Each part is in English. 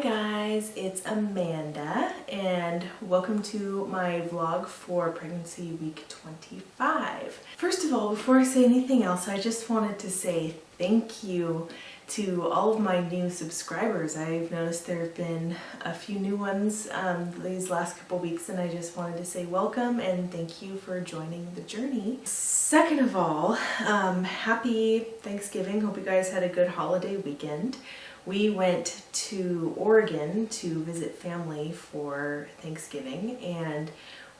guys, it's Amanda and welcome to my vlog for pregnancy week 25. First of all, before I say anything else, I just wanted to say thank you to all of my new subscribers. I've noticed there have been a few new ones these last couple weeks, and I just wanted to say welcome and thank you for joining the journey. Second of all, happy Thanksgiving. Hope you guys had a good holiday weekend. We went to Oregon to visit family for Thanksgiving, and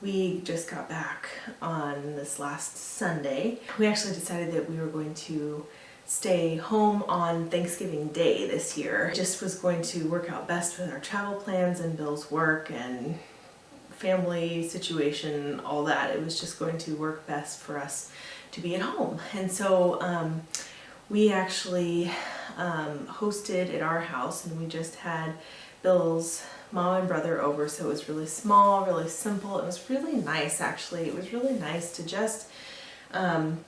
we just got back on this last Sunday. We actually decided that we were going to stay home on Thanksgiving Day this year. It just was going to work out best with our travel plans and Bill's work and family situation, all that. It was just going to work best for us to be at home. And so we actually hosted at our house, and we just had Bill's mom and brother over, so it was really small, really simple. It was really nice, actually. It was really nice to just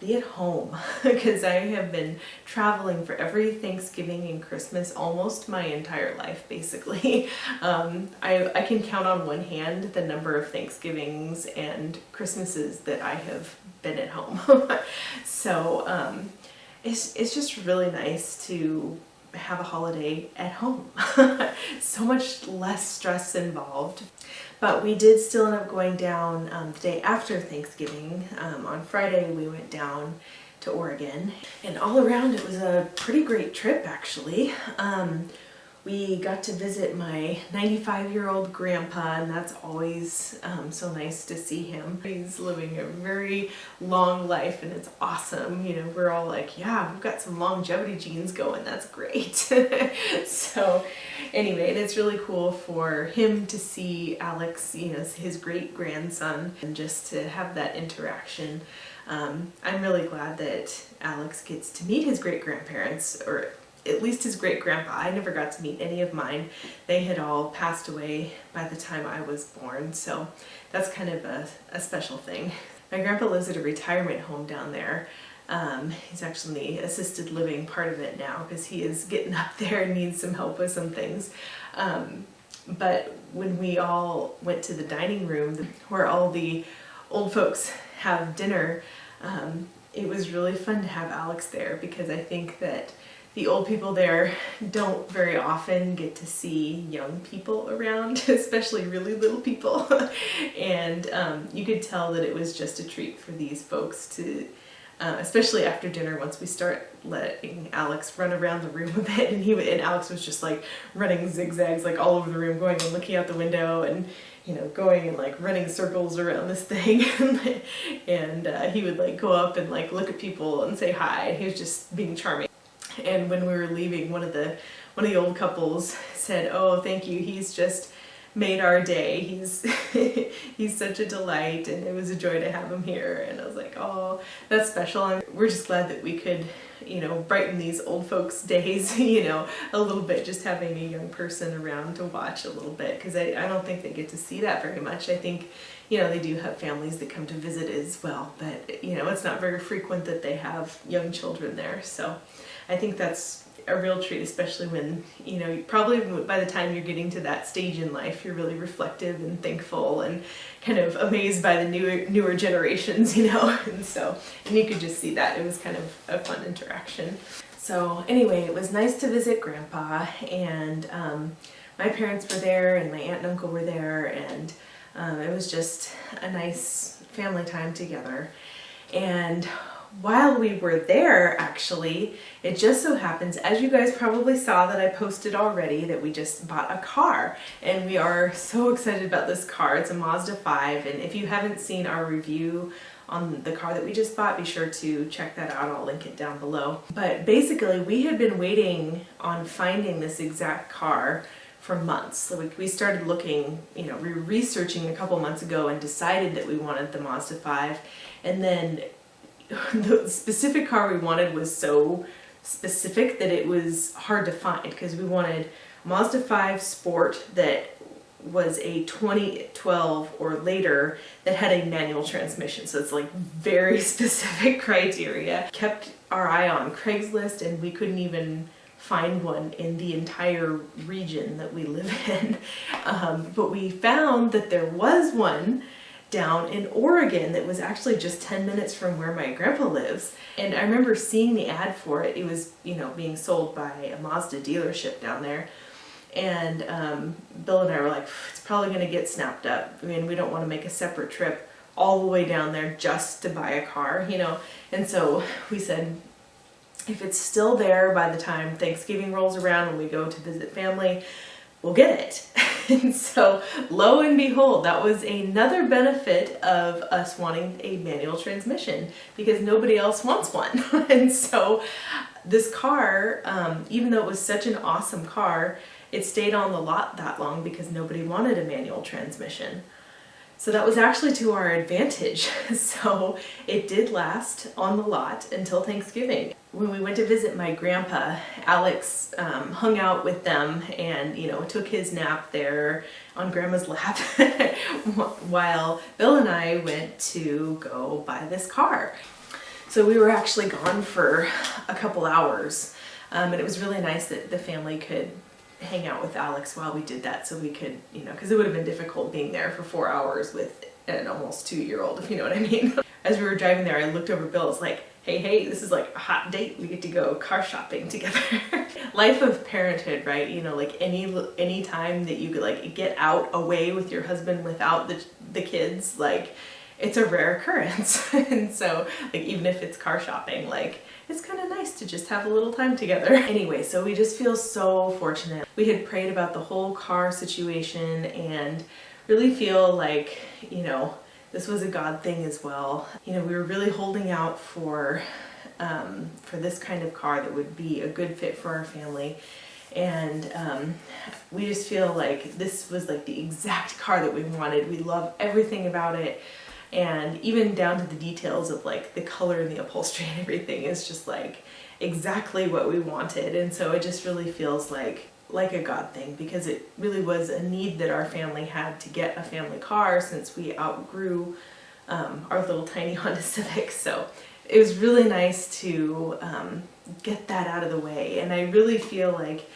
be at home because I have been traveling for every Thanksgiving and Christmas almost my entire life, basically. I can count on one hand the number of Thanksgivings and Christmases that I have been at home. So it's just really nice to have a holiday at home. So much less stress involved. But we did still end up going down the day after Thanksgiving. On Friday we went down to Oregon, and all around it was a pretty great trip, actually. We got to visit my 95-year-old grandpa, and that's always so nice to see him. He's living a very long life, and it's awesome. You know, we're all like, yeah, we've got some longevity genes going. That's great. So anyway, and it's really cool for him to see Alex, you know, his great-grandson, and just to have that interaction. I'm really glad that Alex gets to meet his great-grandparents, or at least his great-grandpa. I never got to meet any of mine. They had all passed away by the time I was born, so that's kind of a special thing. My grandpa lives at a retirement home down there. He's actually in the assisted living part of it now because he is getting up there and needs some help with some things. But when we all went to the dining room where all the old folks have dinner, it was really fun to have Alex there, because I think that the old people there don't very often get to see young people around, especially really little people. And you could tell that it was just a treat for these folks to, especially after dinner, once we start letting Alex run around the room a bit, and Alex was just like running zigzags like all over the room, going and looking out the window, and you know, going and like running circles around this thing. And he would like go up and like look at people and say hi. He was just being charming. And when we were leaving, one of the old couples said, "Oh, thank you. He's just made our day. He's such a delight, and it was a joy to have him here." And I was like, "Oh, that's special." We're just glad that we could, you know, brighten these old folks' days, you know, a little bit, just having a young person around to watch a little bit, because I don't think they get to see that very much. I think, you know, they do have families that come to visit as well, but you know, it's not very frequent that they have young children there. So I think that's a real treat, especially when, you know, probably by the time you're getting to that stage in life, you're really reflective and thankful and kind of amazed by the newer generations, you know. And you could just see that. It was kind of a fun interaction. So anyway, it was nice to visit Grandpa, and my parents were there, and my aunt and uncle were there, and it was just a nice family time together. And while we were there, actually, it just so happens, as you guys probably saw that I posted already, that we just bought a car, and we are so excited about this car. It's a Mazda 5, and if you haven't seen our review on the car that we just bought, be sure to check that out. I'll link it down below. But basically, we had been waiting on finding this exact car for months. So we started looking, you know, researching a couple months ago, and decided that we wanted the Mazda 5, and then the specific car we wanted was so specific that it was hard to find, because we wanted a Mazda 5 Sport that was a 2012 or later that had a manual transmission. So it's like very specific criteria. Kept our eye on Craigslist, and we couldn't even find one in the entire region that we live in. But we found that there was one down in Oregon that was actually just 10 minutes from where my grandpa lives. And I remember seeing the ad for it. It was, you know, being sold by a Mazda dealership down there. And Bill and I were like, it's probably going to get snapped up. I mean, we don't want to make a separate trip all the way down there just to buy a car, you know. And so we said, if it's still there by the time Thanksgiving rolls around and we go to visit family, we'll get it. And so lo and behold, that was another benefit of us wanting a manual transmission, because nobody else wants one. And so this car, even though it was such an awesome car, it stayed on the lot that long because nobody wanted a manual transmission. So that was actually to our advantage. So it did last on the lot until Thanksgiving. When we went to visit my grandpa, Alex hung out with them and, you know, took his nap there on grandma's lap while Bill and I went to go buy this car. So we were actually gone for a couple hours, and it was really nice that the family could hang out with Alex while we did that, so we could, you know, because it would have been difficult being there for 4 hours with an almost 2-year-old, if you know what I mean. As we were driving there, I looked over Bill. It's like, hey, this is like a hot date. We get to go car shopping together. Life of parenthood, right? You know, like any time that you could like get out away with your husband without the kids, like it's a rare occurrence. And so like even if it's car shopping, like it's kind of nice to just have a little time together. Anyway, so we just feel so fortunate. We had prayed about the whole car situation and really feel like, you know, this was a God thing as well. You know, we were really holding out for this kind of car that would be a good fit for our family. And we just feel like this was like the exact car that we wanted. We love everything about it. And even down to the details of like the color and the upholstery and everything is just like exactly what we wanted. And so it just really feels like a God thing, because it really was a need that our family had to get a family car since we outgrew our little tiny Honda Civic. So it was really nice to get that out of the way. And I really feel like,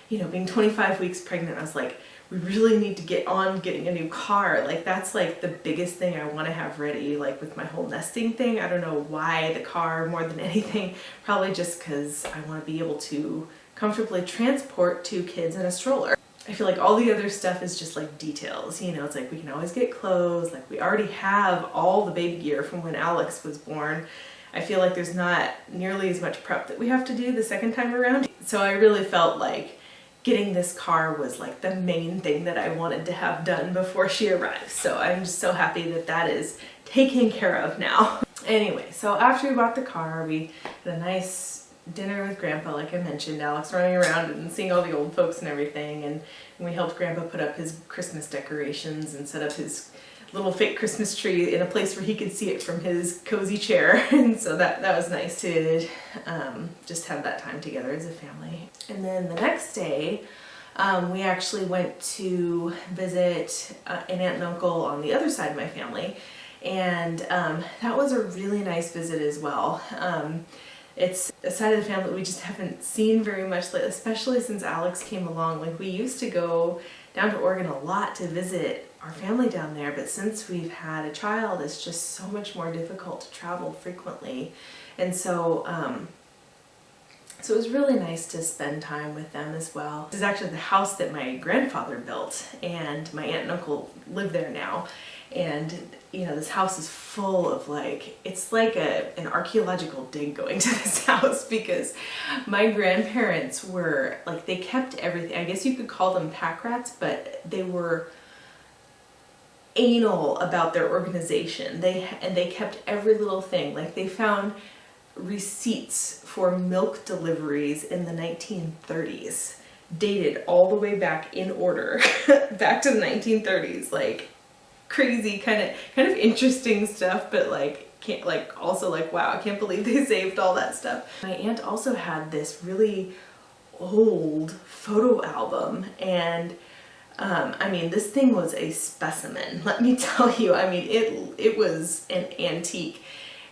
you know, being 25 weeks pregnant, I was like, we really need to get on getting a new car. Like that's like the biggest thing I want to have ready, like with my whole nesting thing. I don't know why the car more than anything, probably just because I want to be able to comfortably transport 2 kids in a stroller. I feel like all the other stuff is just like details, you know. It's like we can always get clothes, like we already have all the baby gear from when Alex was born. I feel like there's not nearly as much prep that we have to do the second time around. So I really felt like getting this car was like the main thing that I wanted to have done before she arrived. So I'm just so happy that that is taken care of now. Anyway, so after we bought the car, we had a nice dinner with Grandpa, like I mentioned, Alex running around and seeing all the old folks and everything, and we helped Grandpa put up his Christmas decorations and set up his little fake Christmas tree in a place where he could see it from his cozy chair. And so that was nice to just have that time together as a family. And then the next day, we actually went to visit an aunt and uncle on the other side of my family, and that was a really nice visit as well. It's a side of the family that we just haven't seen very much lately, especially since Alex came along. Like we used to go down to Oregon a lot to visit our family down there, but since we've had a child, it's just so much more difficult to travel frequently. And so so it was really nice to spend time with them as well. This is actually the house that my grandfather built, and my aunt and uncle live there now. And you know, this house is full of like, it's like an archaeological dig going to this house, because my grandparents were like, they kept everything. I guess you could call them pack rats, but they were anal about their organization. They kept every little thing. Like they found receipts for milk deliveries in the 1930s, dated all the way back in order, back to the 1930s. Like crazy, kind of interesting stuff, but also wow, I can't believe they saved all that stuff. My aunt also had this really old photo album, and I mean, this thing was a specimen, let me tell you. I mean, it was an antique.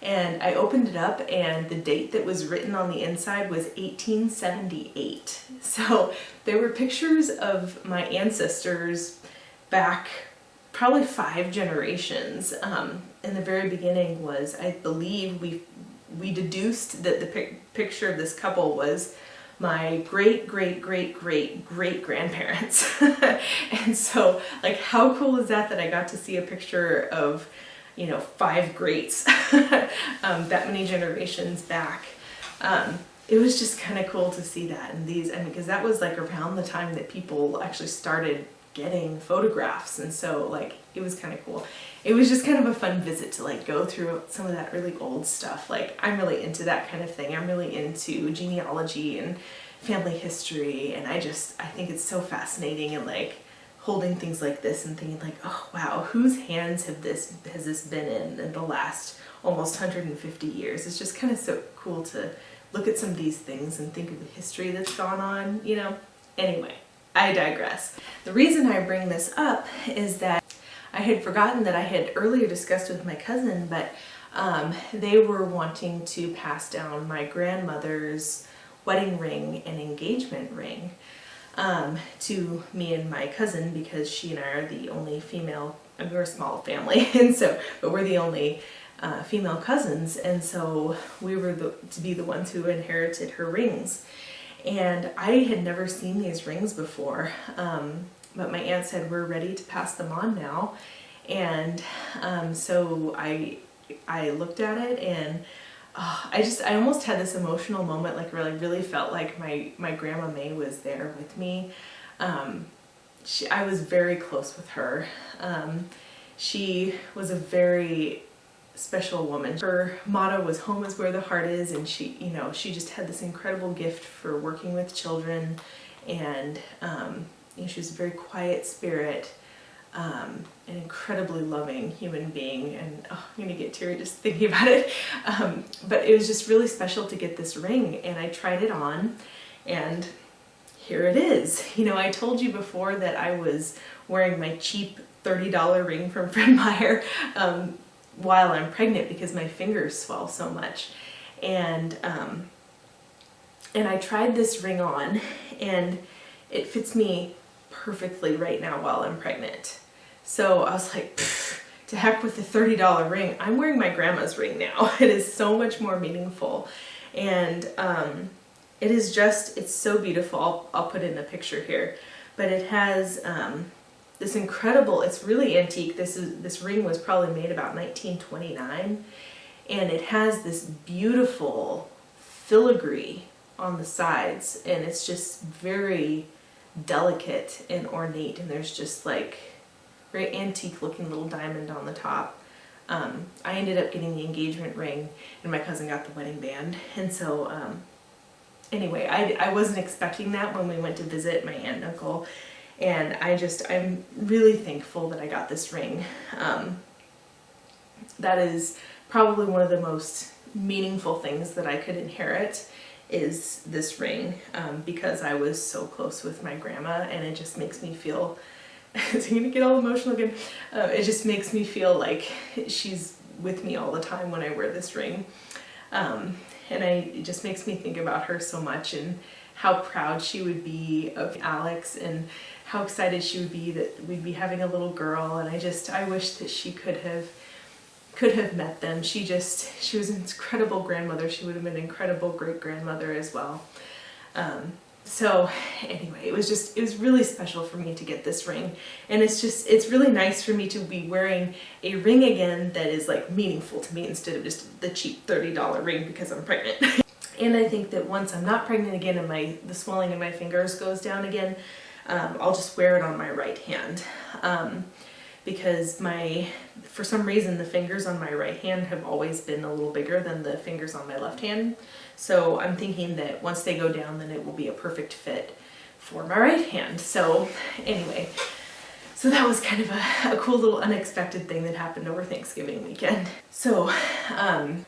And I opened it up and the date that was written on the inside was 1878. So there were pictures of my ancestors back probably 5 generations. In the very beginning was, I believe we deduced that the picture of this couple was my great great great great great grandparents. And so, like, how cool is that I got to see a picture of, you know, 5 greats that many generations back. It was just kind of cool to see that. And these, I mean, because that was like around the time that people actually started getting photographs, and so like it was kind of cool. It was just kind of a fun visit to like go through some of that really old stuff. Like, I'm really into that kind of thing. I'm really into genealogy and family history, and I think it's so fascinating, and like holding things like this and thinking like, oh wow, whose hands has this been in the last almost 150 years? It's just kind of so cool to look at some of these things and think of the history that's gone on, you know? Anyway, I digress. The reason I bring this up is that I had forgotten that I had earlier discussed with my cousin, but they were wanting to pass down my grandmother's wedding ring and engagement ring to me and my cousin, because she and I are the only female, I mean, we're a small family, and so, but we're the only female cousins, and so we were to be the ones who inherited her rings. And I had never seen these rings before, but my aunt said we're ready to pass them on now. And so I looked at it, and I almost had this emotional moment, like really felt like my Grandma May was there with me. I was very close with her. She was a very special woman. Her motto was "Home is where the heart is," and she, you know, she just had this incredible gift for working with children, and you know, she was a very quiet spirit, an incredibly loving human being, and oh, I'm gonna get teary just thinking about it. But it was just really special to get this ring, and I tried it on, and here it is. You know, I told you before that I was wearing my cheap $30 ring from Fred Meyer while I'm pregnant because my fingers swell so much. And I tried this ring on, and it fits me perfectly right now while I'm pregnant. So I was like, to heck with the $30 ring. I'm wearing my grandma's ring now. It is so much more meaningful. And it is just, it's so beautiful. I'll put in a picture here. But it has this incredible, it's really antique. This ring was probably made about 1929. And it has this beautiful filigree on the sides. And it's just very delicate and ornate. And there's just like very antique looking little diamond on the top. I ended up getting the engagement ring, and my cousin got the wedding band. And so anyway, I wasn't expecting that when we went to visit my aunt and uncle, and I'm really thankful that I got this ring. That is probably one of the most meaningful things that I could inherit, is this ring, because I was so close with my grandma, and it just makes me feel, I'm gonna get all emotional again, it just makes me feel like she's with me all the time when I wear this ring. And it just makes me think about her so much, and how proud she would be of Alex, and how excited she would be that we'd be having a little girl. And I wish that she could have met them. She was an incredible grandmother. She would have been an incredible great grandmother as well. So anyway, it was really special for me to get this ring, and it's really nice for me to be wearing a ring again that is like meaningful to me, instead of just the cheap $30 ring because I'm pregnant. And I think that once I'm not pregnant again and the swelling in my fingers goes down again, I'll just wear it on my right hand. Because for some reason, the fingers on my right hand have always been a little bigger than the fingers on my left hand. So I'm thinking that once they go down, then it will be a perfect fit for my right hand. So anyway, so that was kind of a cool little unexpected thing that happened over Thanksgiving weekend. So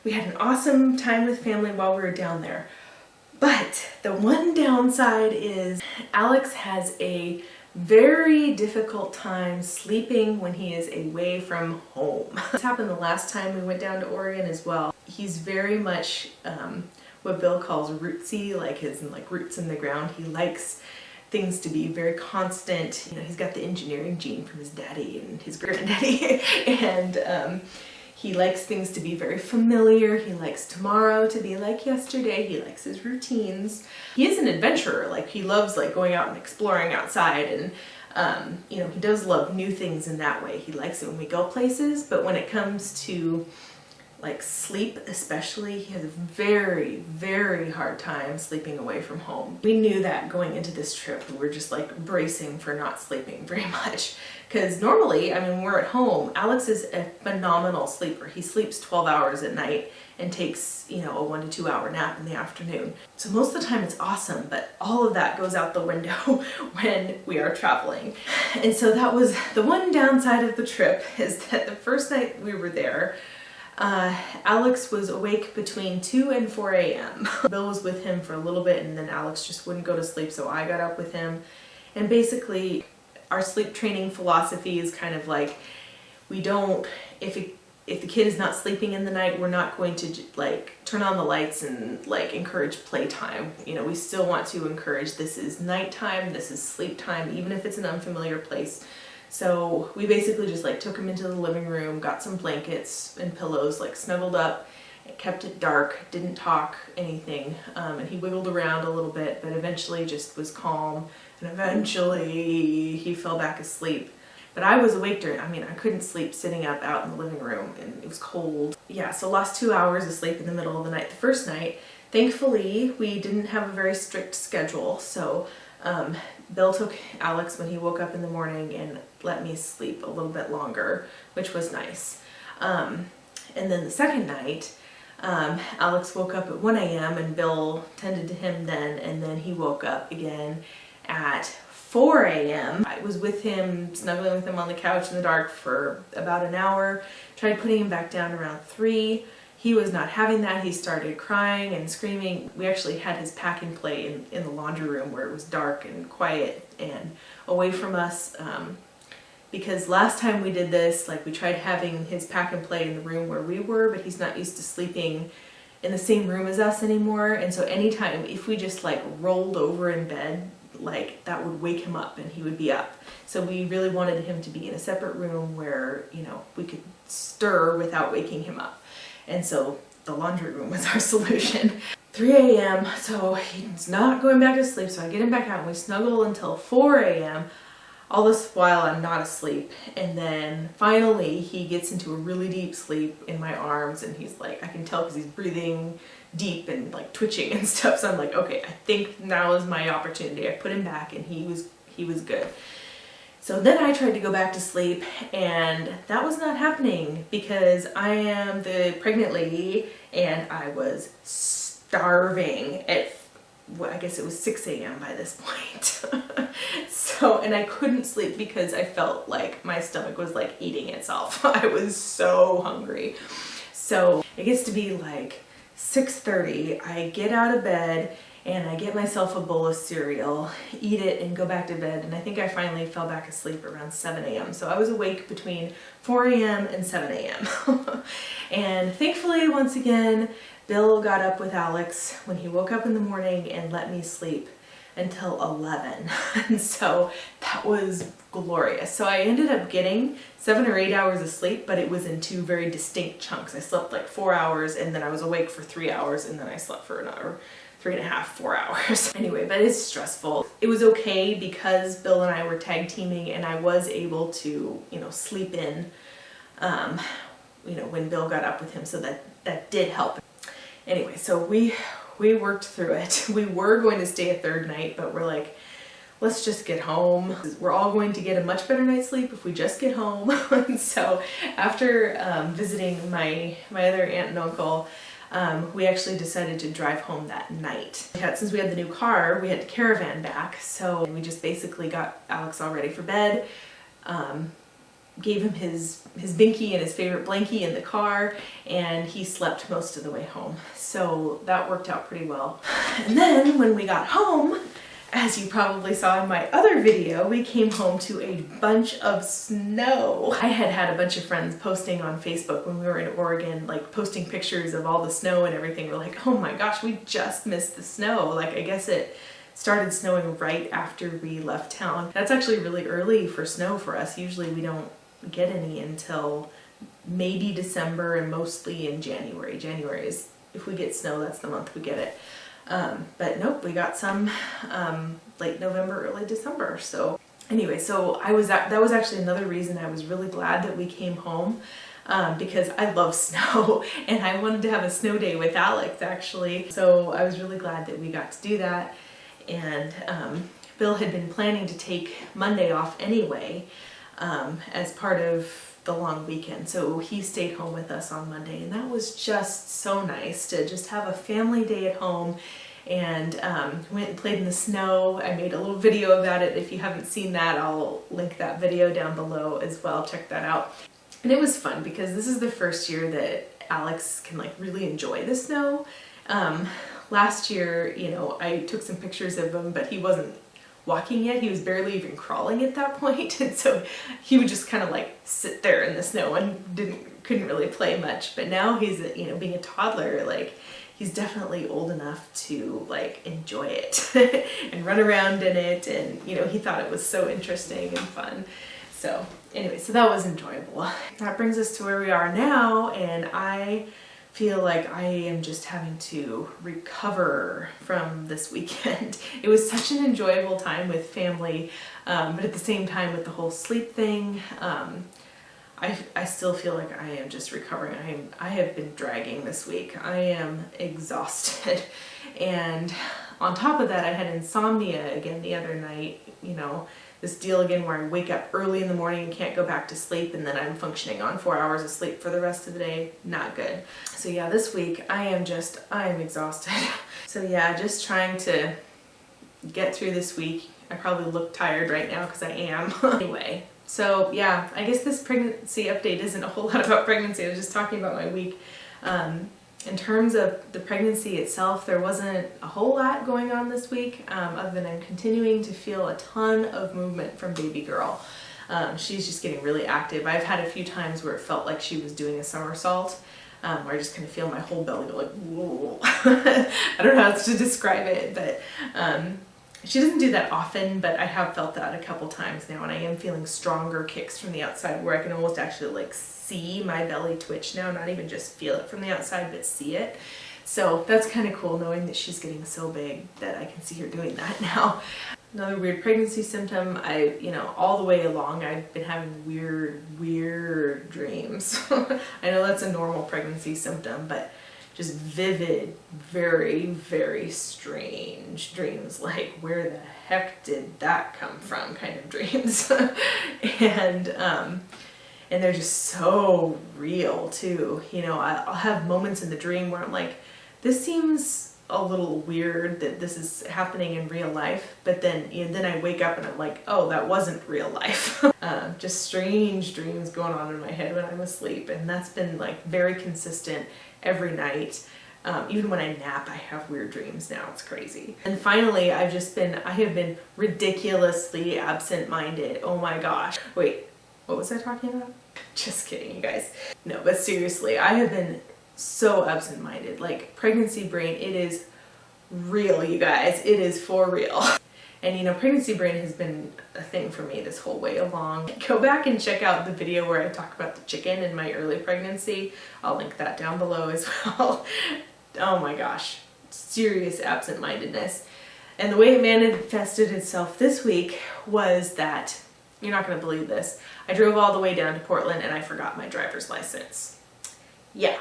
we had an awesome time with family while we were down there. But the one downside is Alex has a very difficult time sleeping when he is away from home. This happened the last time we went down to Oregon as well. He's very much what Bill calls rootsy, like his roots in the ground. He likes things to be very constant. You know, he's got the engineering gene from his daddy and his granddaddy, and he likes things to be very familiar. He likes tomorrow to be like yesterday. He likes his routines. He is an adventurer. Like, he loves like going out and exploring outside, and you know, he does love new things in that way. He likes it when we go places, but when it comes to like sleep especially, he has a very, very hard time sleeping away from home. We knew that going into this trip. We were just like bracing for not sleeping very much. Because normally, I mean, when we're at home, Alex is a phenomenal sleeper. He sleeps 12 hours at night and takes, you know, a 1 to 2 hour nap in the afternoon. So most of the time it's awesome, but all of that goes out the window when we are traveling. And so that was the one downside of the trip, is that the first night we were there, Alex was awake between 2 and 4 a.m. Bill was with him for a little bit, and then Alex just wouldn't go to sleep, so I got up with him. And basically, our sleep training philosophy is kind of like, we don't, if the kid is not sleeping in the night, we're not going to like turn on the lights and like encourage playtime. You know, we still want to encourage, this is nighttime, this is sleep time, even if it's an unfamiliar place. So we basically just like took him into the living room, got some blankets and pillows, like snuggled up, kept it dark, didn't talk anything, and he wiggled around a little bit, but eventually just was calm, and eventually he fell back asleep. But I was awake during, I mean, I couldn't sleep sitting up out in the living room, and it was cold. Yeah, so lost 2 hours of sleep in the middle of the night the first night. Thankfully, we didn't have a very strict schedule, so Bill took Alex when he woke up in the morning and let me sleep a little bit longer, which was nice. And then the second night, Alex woke up at 1 a.m. and Bill tended to him then, and then he woke up again at 4 a.m. I was with him, snuggling with him on the couch in the dark for about an hour, tried putting him back down around 3. He was not having that. He started crying and screaming. We actually had his pack and play in the laundry room where it was dark and quiet and away from us. Because last time we did this, like, we tried having his pack and play in the room where we were, but he's not used to sleeping in the same room as us anymore. And so anytime, if we just like rolled over in bed, like that would wake him up and he would be up. So we really wanted him to be in a separate room where, you know, we could stir without waking him up. And so the laundry room was our solution. 3 a.m. so he's not going back to sleep, so I get him back out and we snuggle until 4 a.m. All this while I'm not asleep, and then finally he gets into a really deep sleep in my arms, and he's like, I can tell because he's breathing deep and like twitching and stuff, so I'm like, okay, I think now is my opportunity. I put him back and he was good. So then I tried to go back to sleep, and that was not happening because I am the pregnant lady and I was starving at, well, I guess it was 6 a.m. by this point. So, and I couldn't sleep because I felt like my stomach was like eating itself. I was so hungry. So it gets to be like 6:30. I get out of bed and I get myself a bowl of cereal, eat it, and go back to bed. And I think I finally fell back asleep around 7 a.m. So I was awake between 4 a.m. and 7 a.m. And thankfully, once again, Bill got up with Alex when he woke up in the morning and let me sleep until 11. And so that was glorious. So I ended up getting 7 or 8 hours of sleep, but it was in 2 very distinct chunks. I slept like 4 hours, and then I was awake for 3 hours, and then I slept for another 3.5, 4 hours. Anyway, but it's stressful. It was okay because Bill and I were tag teaming, and I was able to, you know, sleep in, you know, when Bill got up with him, so that did help. Anyway, so we worked through it. We were going to stay a third night, but we're like, let's just get home. We're all going to get a much better night's sleep if we just get home. And so after visiting my other aunt and uncle, we actually decided to drive home that night. Since we had the new car, we had to caravan back, so we just basically got Alex all ready for bed, gave him his binky and his favorite blankie in the car, and he slept most of the way home. So that worked out pretty well. And then when we got home, As you probably saw in my other video, we came home to a bunch of snow. I had a bunch of friends posting on Facebook when we were in Oregon, like posting pictures of all the snow and everything. We're like, oh my gosh, we just missed the snow. Like, I guess it started snowing right after we left town. That's actually really early for snow for us. Usually we don't get any until maybe December and mostly in January. January is, if we get snow, that's the month we get it. But nope, we got some late November, early December. So anyway, so that was actually another reason I was really glad that we came home, because I love snow and I wanted to have a snow day with Alex actually. So I was really glad that we got to do that. And Bill had been planning to take Monday off anyway, as part of the long weekend. So he stayed home with us on Monday, and that was just so nice to just have a family day at home. And went and played in the snow. I made a little video about it. If you haven't seen that, I'll link that video down below as well. Check that out. And it was fun because this is the first year that Alex can like really enjoy the snow. Last year, you know, I took some pictures of him, but he wasn't walking yet. He was barely even crawling at that point. And so he would just kind of like sit there in the snow and couldn't really play much. But now he's, you know, being a toddler, like he's definitely old enough to like enjoy it and run around in it. And, you know, he thought it was so interesting and fun. So anyway, so that was enjoyable. That brings us to where we are now. And I feel like I am just having to recover from this weekend. It was such an enjoyable time with family, but at the same time with the whole sleep thing, I still feel like I am just recovering. I have been dragging this week. I am exhausted. And on top of that, I had insomnia again the other night, you know, this deal again where I wake up early in the morning and can't go back to sleep, and then I'm functioning on 4 hours of sleep for the rest of the day. Not good. So yeah, this week I am exhausted. So yeah, just trying to get through this week. I probably look tired right now because I am. Anyway, so yeah, I guess this pregnancy update isn't a whole lot about pregnancy. I was just talking about my week. In terms of the pregnancy itself, there wasn't a whole lot going on this week, other than I'm continuing to feel a ton of movement from baby girl. She's just getting really active. I've had a few times where it felt like she was doing a somersault, where I just kind of feel my whole belly go like, whoa. I don't know how else to describe it, but she doesn't do that often, but I have felt that a couple times now, and I am feeling stronger kicks from the outside where I can almost actually like see my belly twitch now, not even just feel it from the outside, but see it. So that's kind of cool knowing that she's getting so big that I can see her doing that now. Another weird pregnancy symptom, all the way along I've been having weird dreams. I know that's a normal pregnancy symptom, but just vivid, very strange dreams, like where the heck did that come from kind of dreams. And they're just so real too. You know, I'll have moments in the dream where I'm like, this seems a little weird that this is happening in real life, but then then I wake up and I'm like, oh, that wasn't real life. Just strange dreams going on in my head when I'm asleep, and that's been like very consistent every night. Even when I nap, I have weird dreams now. It's crazy. And finally, I have been ridiculously absent-minded. Oh my gosh. Wait, what was I talking about? Just kidding, you guys. No, but seriously, I have been so absent-minded. Like, pregnancy brain, it is real, you guys. It is for real. And you know, pregnancy brain has been a thing for me this whole way along. Go back and check out the video where I talk about the chicken in my early pregnancy. I'll link that down below as well. Oh my gosh, serious absent-mindedness. And the way it manifested itself this week was that, you're not going to believe this, I drove all the way down to Portland and I forgot my driver's license. Yeah.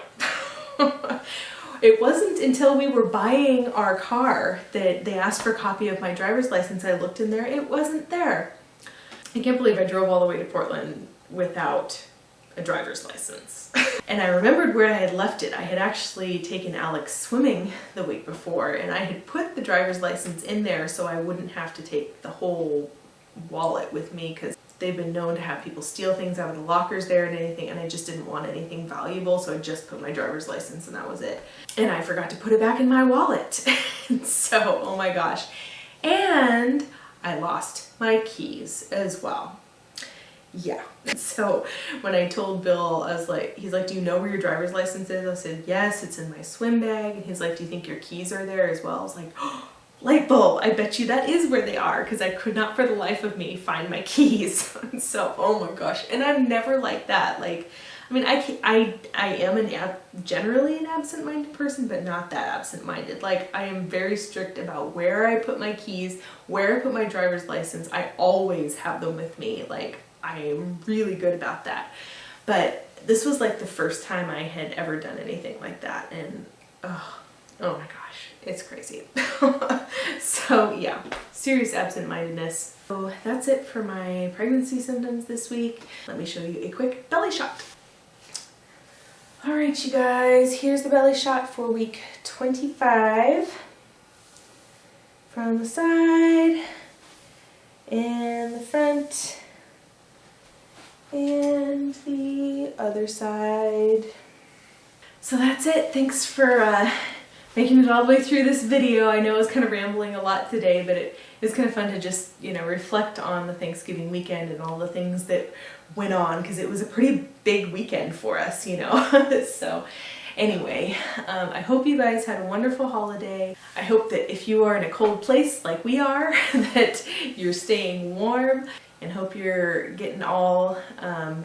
It wasn't until we were buying our car that they asked for a copy of my driver's license. I looked in there, it wasn't there. I can't believe I drove all the way to Portland without a driver's license. And I remembered where I had left it. I had actually taken Alex swimming the week before, and I had put the driver's license in there so I wouldn't have to take the whole wallet with me, because they've been known to have people steal things out of the lockers there and anything, and I just didn't want anything valuable, so I just put my driver's license and that was it. And I forgot to put it back in my wallet. And so, oh my gosh. And I lost my keys as well. Yeah. So when I told Bill, I was like, he's like, do you know where your driver's license is? I said, yes, it's in my swim bag. And he's like, do you think your keys are there as well? I was like, oh, light bulb, I bet you that is where they are, because I could not for the life of me find my keys. So, oh my gosh. And I'm never like that. Like, I mean, I am generally an absent-minded person, but not that absent-minded. Like, I am very strict about where I put my keys, where I put my driver's license. I always have them with me. Like, I am really good about that. But this was like the first time I had ever done anything like that. And oh my gosh, it's crazy. So yeah, serious absent-mindedness. So that's it for my pregnancy symptoms this week. Let me show you a quick belly shot. All right, you guys, here's the belly shot for week 25. From the side and the front and the other side. So that's it. Thanks for making it all the way through this video. I know I was kind of rambling a lot today, but it was kind of fun to just, you know, reflect on the Thanksgiving weekend and all the things that went on, because it was a pretty big weekend for us, you know. So anyway, I hope you guys had a wonderful holiday. I hope that if you are in a cold place like we are, that you're staying warm, and hope you're getting all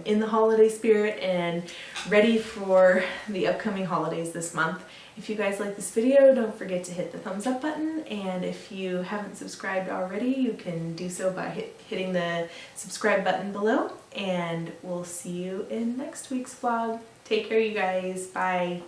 in the holiday spirit and ready for the upcoming holidays this month. If you guys like this video, don't forget to hit the thumbs up button, and if you haven't subscribed already, you can do so by hitting the subscribe button below, and we'll see you in next week's vlog. Take care, you guys. Bye.